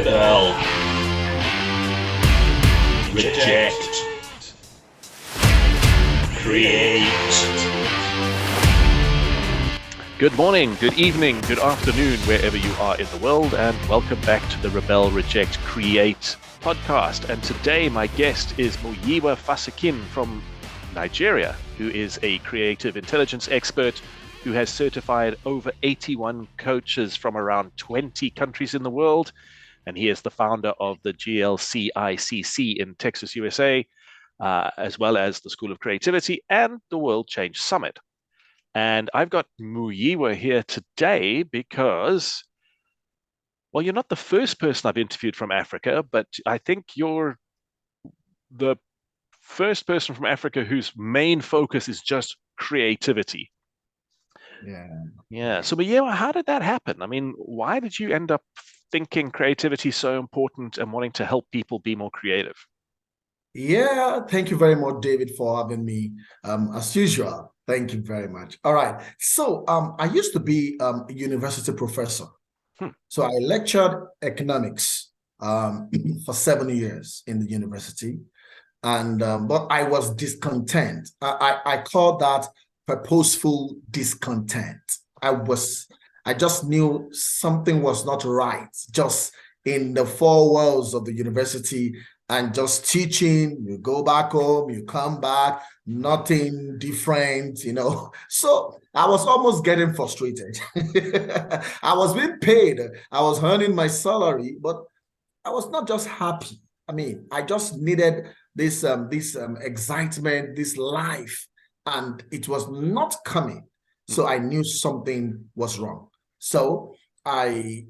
Rebel. Reject. Create. Good morning, good evening, good afternoon, wherever you are in the world, and welcome back to the Rebel, Reject, Create podcast. And today my guest is Muyiwa Fasakin from Nigeria, who is a creative intelligence expert who has certified over 81 coaches from around 20 countries in the world. And he is the founder of the GLCICC in Texas, USA, as well as the School of Creativity and the World Change Summit. And I've got Muyiwa here today because, well, you're not the first person I've interviewed from Africa, but I think you're the first person from Africa whose main focus is just creativity. Yeah. So Muyiwa, how did that happen? I mean, why did you end up thinking creativity is so important and wanting to help people be more creative? Yeah, thank you very much, David, for having me. As usual, thank you very much. All right. So I used to be a university professor. So I lectured economics for 7 years in the university. And but I was discontent. I call that purposeful discontent. I just knew something was not right, just in the four walls of the university and just teaching. You go back home, you come back, nothing different, So I was almost getting frustrated. I was being paid, I was earning my salary, but I was not just happy. I mean, I just needed this excitement, this life, and it was not coming. So I knew something was wrong. So I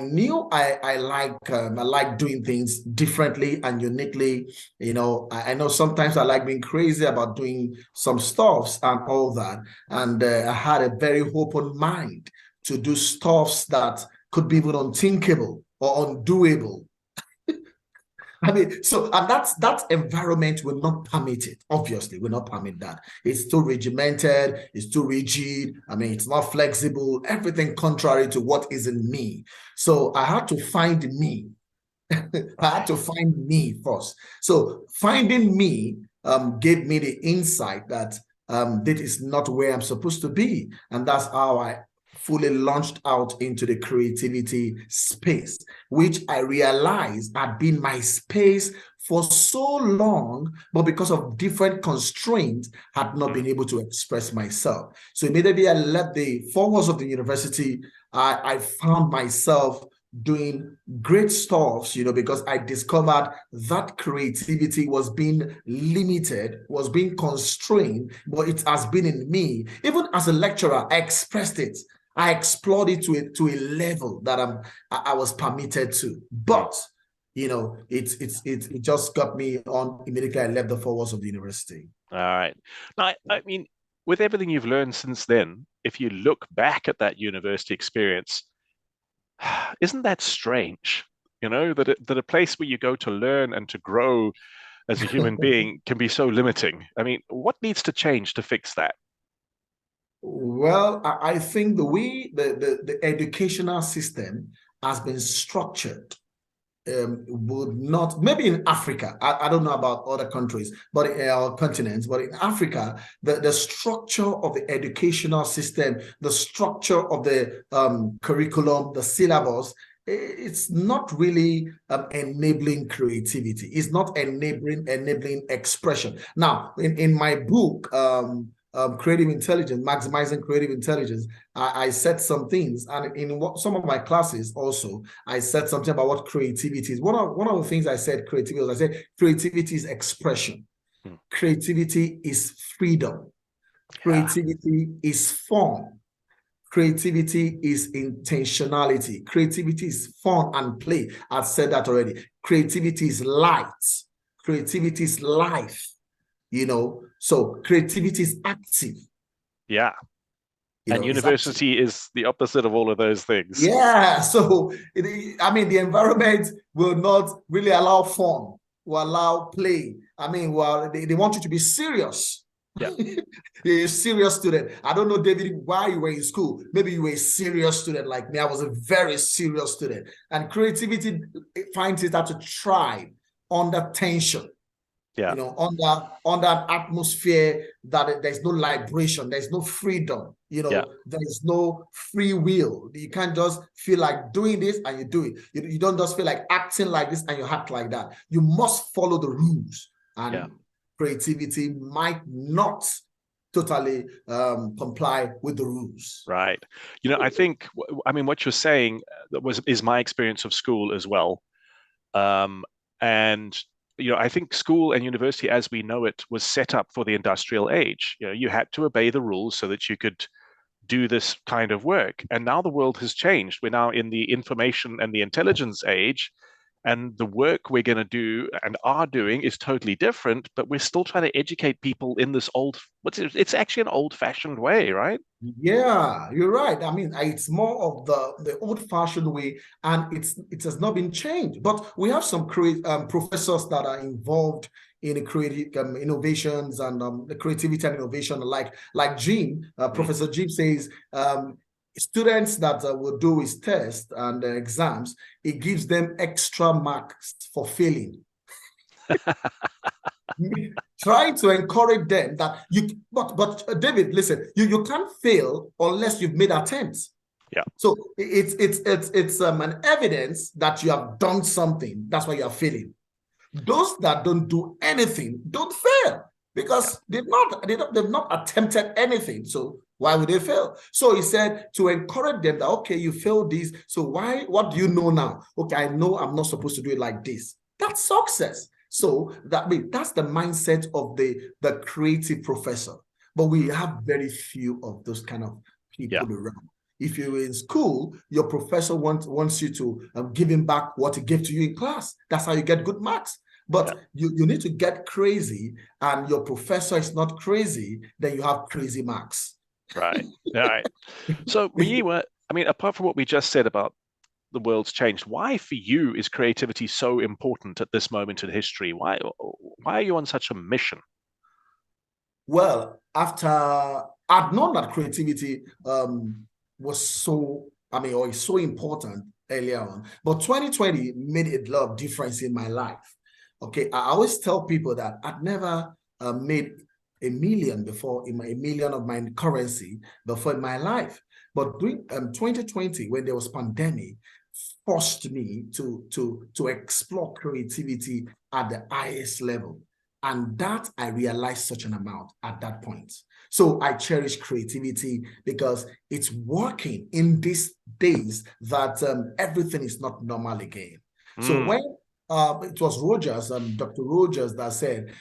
knew I like doing things differently and uniquely. I know sometimes I like being crazy about doing some stuffs and all that. And I had a very open mind to do stuffs that could be even unthinkable or undoable. I mean, and that environment will not permit it. Obviously, will not permit that. It's too regimented, it's too rigid. I mean, it's not flexible, everything contrary to what is in me. So I had to find me. I had to find me first. So finding me gave me the insight that this is not where I'm supposed to be. And that's how I fully launched out into the creativity space, which I realized had been my space for so long, but because of different constraints, had not been able to express myself. So immediately I left the four walls of the university, I found myself doing great stuff, because I discovered that creativity was being limited, was being constrained, but it has been in me. Even as a lecturer, I expressed it. I explored it to a level that I was permitted to. But it just got me on immediately. I left the four walls of the university. All right. Now, I mean, with everything you've learned since then, if you look back at that university experience, isn't that strange? That a place where you go to learn and to grow as a human being can be so limiting. I mean, what needs to change to fix that? Well, I think the way the educational system has been structured would not, maybe in Africa, I don't know about other countries, but our continents, but in Africa, the structure of the educational system, the structure of the curriculum, the syllabus, it's not really enabling creativity. It's not enabling expression. Now, in my book, Creative Intelligence, Maximizing Creative Intelligence, I said some things, and in some of my classes also, I said something about what creativity is. One of the things I said creativity is expression. Creativity is freedom. Creativity is fun. Creativity is intentionality. Creativity is fun and play. I've said that already. Creativity is light. Creativity is life. So creativity is active. Yeah. And university is the opposite of all of those things. Yeah. So, the environment will not really allow fun, will allow play. They want you to be serious. Yeah. You're a serious student. I don't know, David, why you were in school. Maybe you were a serious student like me. I was a very serious student. And creativity finds it out to thrive under tension. Yeah. You know, under an atmosphere that there's no liberation, there's no freedom, you know, there's no free will. You can't just feel like doing this and you do it. You don't just feel like acting like this and you act like that. You must follow the rules. And creativity might not totally comply with the rules. Right. You know, I think, I mean, what you're saying is my experience of school as well. And you know, I think school and university as we know it was set up for the industrial age. You know, you had to obey the rules so that you could do this kind of work. And now the world has changed. We're now in the information and the intelligence age, and the work we're going to do and are doing is totally different, but we're still trying to educate people in this it's actually an old-fashioned way, right? Yeah, you're right. I mean, it's more of the old-fashioned way, and it has not been changed. But we have some professors that are involved in the creative innovations and the creativity and innovation, like Jim. Professor Jim says students that will do his test and exams, it gives them extra marks for failing. Trying to encourage them that but David, listen, you can't fail unless you've made attempts. Yeah. So it's an evidence that you have done something. That's why you are failing. Those that don't do anything don't fail because they've not attempted anything. So why would they fail? So he said to encourage them that, okay, you failed this. So what do you know now? Okay, I know I'm not supposed to do it like this. That's success. So that's the mindset of the creative professor. But we have very few of those kind of people around. If you're in school, your professor wants you to give him back what he gave to you in class. That's how you get good marks. But you need to get crazy, and your professor is not crazy, then you have crazy marks. Right. Right. So Muyiwa, I mean, apart from what we just said about the world's changed, why for you is creativity so important at this moment in history? Why are you on such a mission? Well, I'd known that creativity was so, or is so important earlier on, but 2020 made a lot of difference in my life. Okay, I always tell people that I'd never made a million of my currency before in my life. But during 2020, when there was pandemic, forced me to explore creativity at the highest level. And that I realized such an amount at that point. So I cherish creativity because it's working in these days that everything is not normal again. So when it was Rogers, Dr. Rogers that said,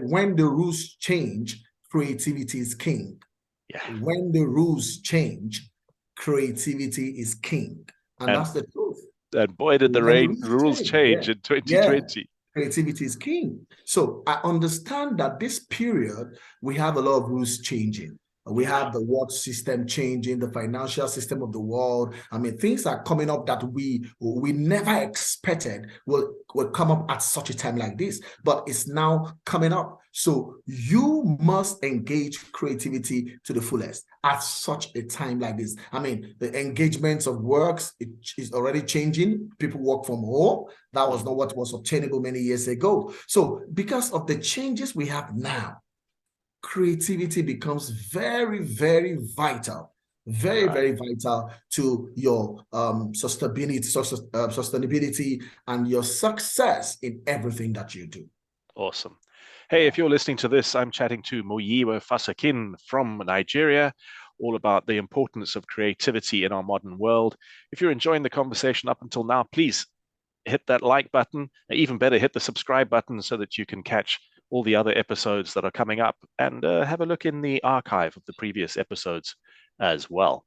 when the rules change, creativity is king. Yeah. When the rules change, creativity is king. And that's the truth. And boy, did the rules change in 2020. Yeah. Creativity is king. So I understand that this period, we have a lot of rules changing. We have the world system changing, the financial system of the world. I mean, things are coming up that we never expected will come up at such a time like this, but it's now coming up. So you must engage creativity to the fullest at such a time like this. I mean, the engagements of works, it is already changing. People work from home. That was not what was obtainable many years ago. So because of the changes we have now, creativity becomes very, very vital, very vital to your sustainability and your success in everything that you do. Awesome. Hey, if you're listening to this, I'm chatting to Muyiwa Fasakin from Nigeria, all about the importance of creativity in our modern world. If you're enjoying the conversation up until now, please hit that like button. Even better, hit the subscribe button so that you can catch all the other episodes that are coming up, and have a look in the archive of the previous episodes as well.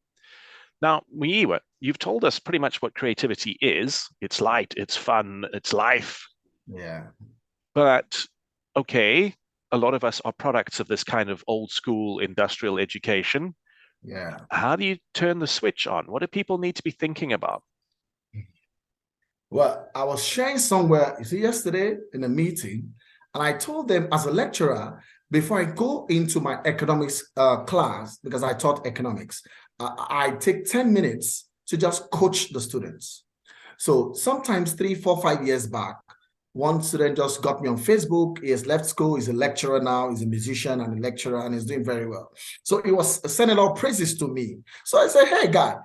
Now, Muyiwa, you've told us pretty much what creativity is. It's light, it's fun, it's life. Yeah. But, okay, a lot of us are products of this kind of old school industrial education. Yeah. How do you turn the switch on? What do people need to be thinking about? Well, I was sharing somewhere, yesterday in a meeting, and I told them as a lecturer, before I go into my economics class, because I taught economics, I take 10 minutes to just coach the students. So sometimes 3, 4, 5 years back, one student just got me on Facebook. He has left school. He's a lecturer now. He's a musician and a lecturer, and he's doing very well. So he was sending all praises to me. So I said, hey, guy,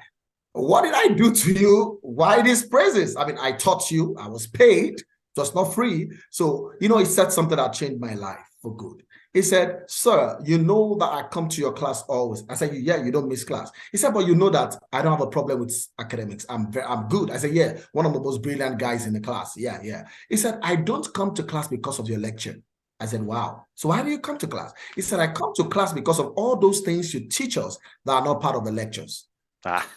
what did I do to you? Why these praises? I mean, I taught you. I was paid. It was not free. So, he said something that changed my life for good. He said, sir, you know that I come to your class always. I said, yeah, you don't miss class. He said, but you know that I don't have a problem with academics. I'm good. I said, yeah, one of the most brilliant guys in the class. Yeah. He said, I don't come to class because of your lecture. I said, wow. So why do you come to class? He said, I come to class because of all those things you teach us that are not part of the lectures. That's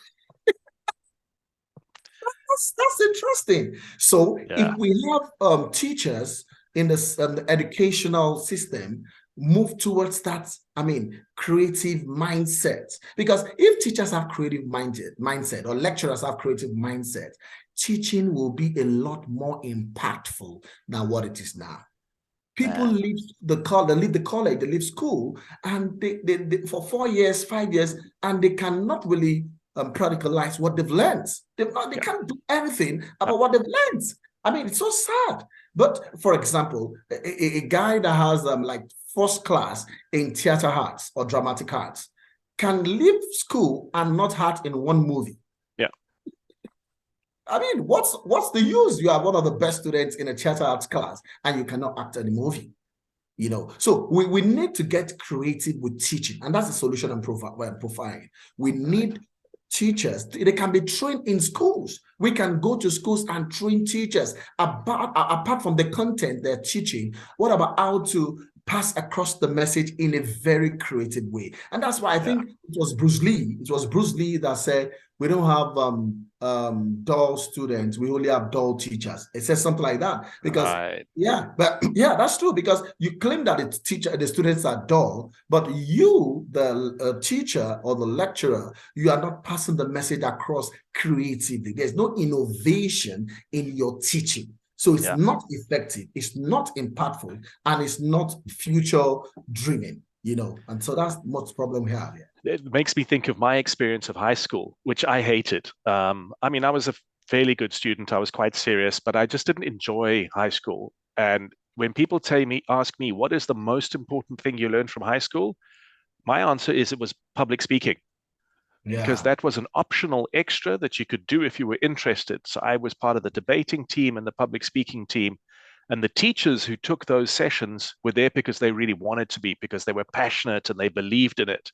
interesting. So if we have teachers in this the educational system move towards that, creative mindset, because if teachers have creative mindset or lecturers have creative mindset, teaching will be a lot more impactful than what it is now. People leave the college, they leave school, and they for 4 years, 5 years, and they cannot really practicalize what they've learned. They can't do anything about what they've learned. It's so sad. But for example, a guy that has first class in theater arts or dramatic arts can leave school and not act in one movie. Yeah. What's the use? You are one of the best students in a theater arts class and you cannot act in a movie. So we need to get creative with teaching, and that's the solution I'm providing. We need teachers. They can be trained in schools. We can go to schools and train teachers apart from the content they're teaching. What about how to pass across the message in a very creative way? And that's why I think it was Bruce Lee. It was Bruce Lee that said, we don't have dull students, we only have dull teachers. It says something like that. Because that's true, because you claim that the students are dull, but you, the teacher or the lecturer, you are not passing the message across creatively. There's no innovation in your teaching. So it's not effective, it's not impactful, and it's not future dreaming, and so that's much problem we have here. It makes me think of my experience of high school, which I hated. I was a fairly good student. I was quite serious, but I just didn't enjoy high school. And when people ask me, what is the most important thing you learned from high school? My answer is it was public speaking. Because that was an optional extra that you could do if you were interested. So I was part of the debating team and the public speaking team. And the teachers who took those sessions were there because they really wanted to be, because they were passionate and they believed in it.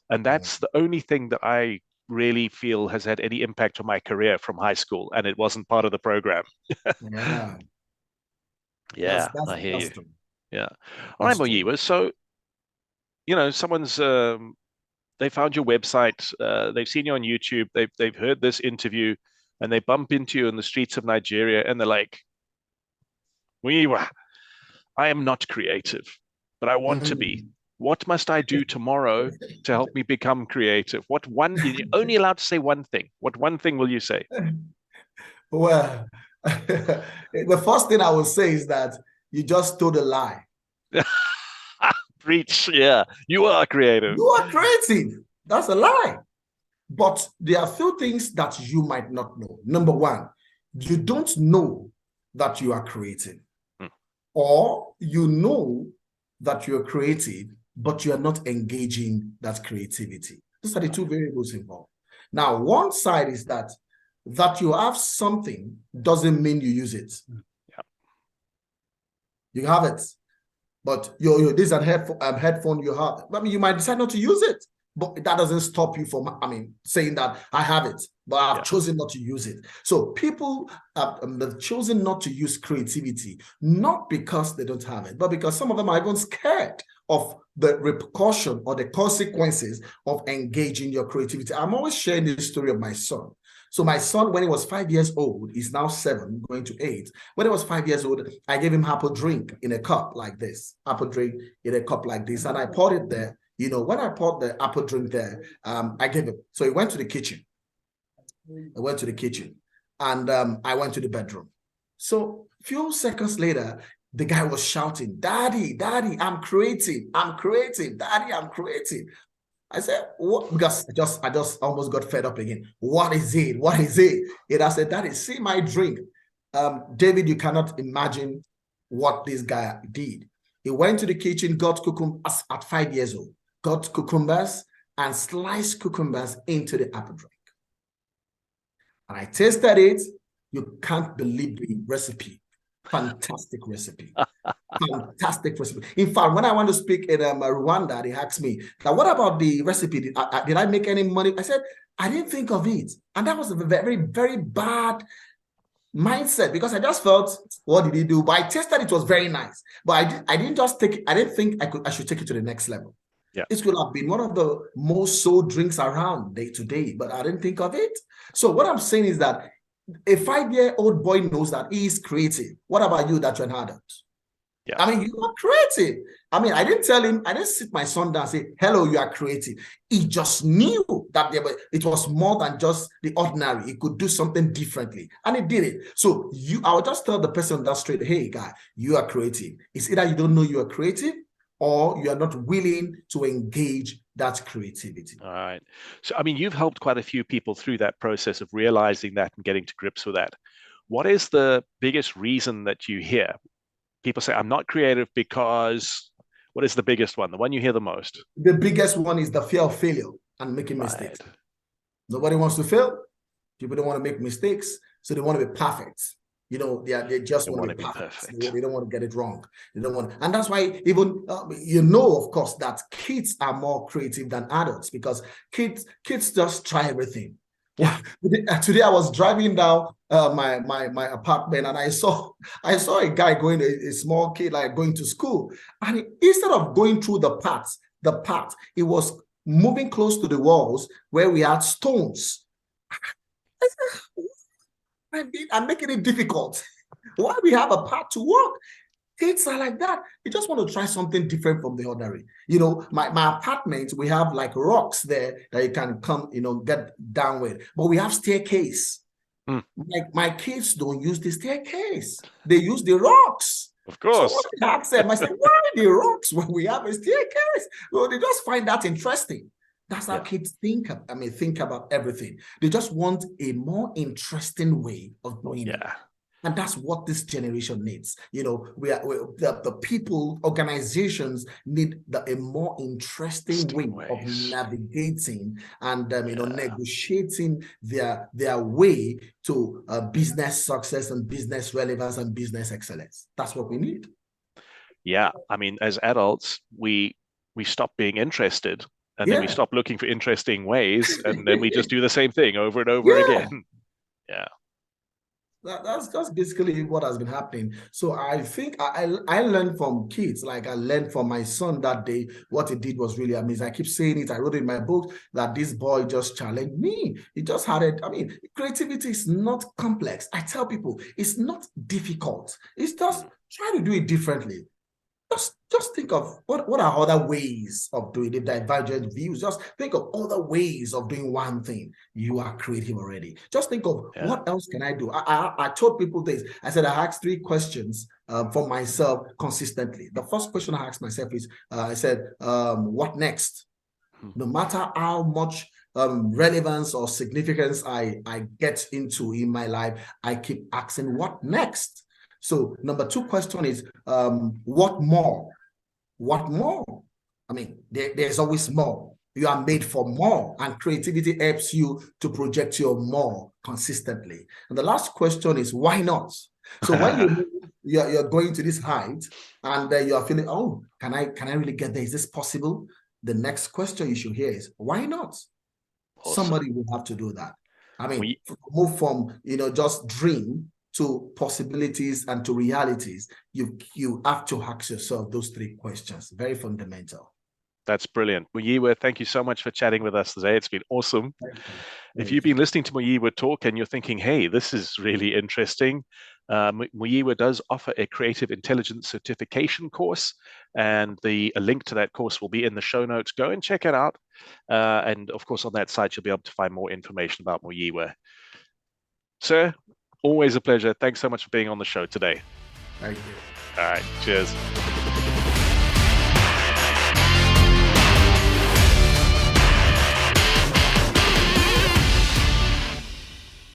And that's the only thing that I really feel has had any impact on my career from high school. And it wasn't part of the program. I hear you. True. Yeah. All right, Muyiwa. So, someone's... they found your website, they've seen you on YouTube, they've heard this interview, and they bump into you in the streets of Nigeria, and they're like, Muyiwa, I am not creative, but I want to be. What must I do tomorrow to help me become creative? You're only allowed to say one thing. What one thing will you say? Well, the first thing I will say is that you just told a lie. Preach. Yeah, you are creative. You are creative. That's a lie. But there are a few things that you might not know. Number one, you don't know that you are creative. Or you know that you're creative, but you are not engaging that creativity. Those are the two variables involved. Now, one side is that you have something doesn't mean you use it. You have it. But this is a headphone you have. You might decide not to use it, but that doesn't stop you from, saying that I have it, but I've chosen not to use it. So people have chosen not to use creativity, not because they don't have it, but because some of them are even scared of the repercussion or the consequences of engaging your creativity. I'm always sharing this story of my son. So my son, when he was 5 years old, he's now 7, going to 8. When he was 5 years old, I gave him apple drink in a cup like this, apple drink in a cup like this, and I poured it there. When I poured the apple drink there, I gave him. So he went to the kitchen. And I went to the bedroom. So a few seconds later, the guy was shouting, "Daddy, Daddy, I'm creating, Daddy, I'm creating." I said, "What?" Because I just almost got fed up again. "What is it? What is it?" And I said, "Daddy, see my drink." David, you cannot imagine what this guy did. He went to the kitchen, got cucumbers at 5 years old, got cucumbers and sliced cucumbers into the apple drink. And I tasted it. You can't believe the recipe. Fantastic recipe. Fantastic recipe. In fact, when I want to speak in Rwanda, they asked me, "Now, what about the recipe? Did I make any money?" I said, "I didn't think of it." And that was a very, very bad mindset, because I just felt, what did he do? But I tasted it, was very nice. But I didn't just take it. I didn't think I should take it to the next level. Yeah. It could have been one of the most sold drinks around day to day, but I didn't think of it. So what I'm saying is that a 5-year-old boy knows that he is creative. What about you that you're an adult? Yeah. I mean, you are creative. I mean, I didn't sit my son down and say, "Hello, you are creative." He just knew that it was more than just the ordinary. He could do something differently, and he did it. So I would just tell the person on that street, "Hey, guy, you are creative." It's either you don't know you are creative, or you are not willing to engage that creativity. All right. So, I mean, you've helped quite a few people through that process of realizing that and getting to grips with that. What is the biggest reason that you hear? People say, "I'm not creative because," what is the biggest one? The one you hear the most? The biggest one is the fear of failure and making mistakes. Nobody wants to fail. People don't want to make mistakes, so they want to be perfect. They just want to be perfect. They don't want to get it wrong. They don't want, and that's why even of course, that kids are more creative than adults, because kids just try everything. Yeah. Today I was driving down my apartment, and I saw a guy a small kid, like, going to school, and instead of going through the path, he was moving close to the walls where we had stones. I said, I'm making it difficult. Why we have a path to walk? Kids are like that. You just want to try something different from the ordinary. My apartment, we have like rocks there that you can come, get down with. But we have staircase. Like, my kids don't use the staircase. They use the rocks. Of course. So what I asked them, I said, "Why the rocks when we have a staircase?" Well, they just find that interesting. That's how kids think about everything. They just want a more interesting way of doing it. And that's what this generation needs. The people, organizations need a more interesting way of navigating and negotiating their way to business success and business relevance and business excellence. That's what we need. Yeah, I mean, as adults, we stop being interested, and then we stop looking for interesting ways, and then we just do the same thing over and over again. Yeah. That's basically what has been happening. So I think I learned from kids. Like, I learned from my son that day. What he did was really amazing. I keep saying it. I wrote it in my book that this boy just challenged me. He just had it. I mean, creativity is not complex. I tell people it's not difficult. It's just try to do it differently. Just think of what are other ways of doing it, divergent views. Just think of other ways of doing one thing. You are creative already. Just think of what else can I do? I told people this. I said I asked 3 questions for myself consistently. The first question I asked myself is, I said, what next? No matter how much relevance or significance I get into in my life, I keep asking, what next? So number 2 question is, what more? What more? I mean, there's always more. You are made for more, and creativity helps you to project your more consistently. And the last question is, why not? So when you're going to this height and you are feeling, oh, can I really get there? Is this possible? The next question you should hear is, why not? Awesome. Somebody will have to do that. I mean, move from, just dream to possibilities and to realities. You have to ask yourself those 3 questions. Very fundamental. That's brilliant. Muyiwa, thank you so much for chatting with us today. It's been awesome. If you've been listening to Muyiwa talk and you're thinking, hey, this is really interesting, Muyiwa does offer a creative intelligence certification course, and a link to that course will be in the show notes. Go and check it out. And of course, on that site, you'll be able to find more information about Muyiwa. Sir, always a pleasure. Thanks so much for being on the show today. Thank you. All right. Cheers.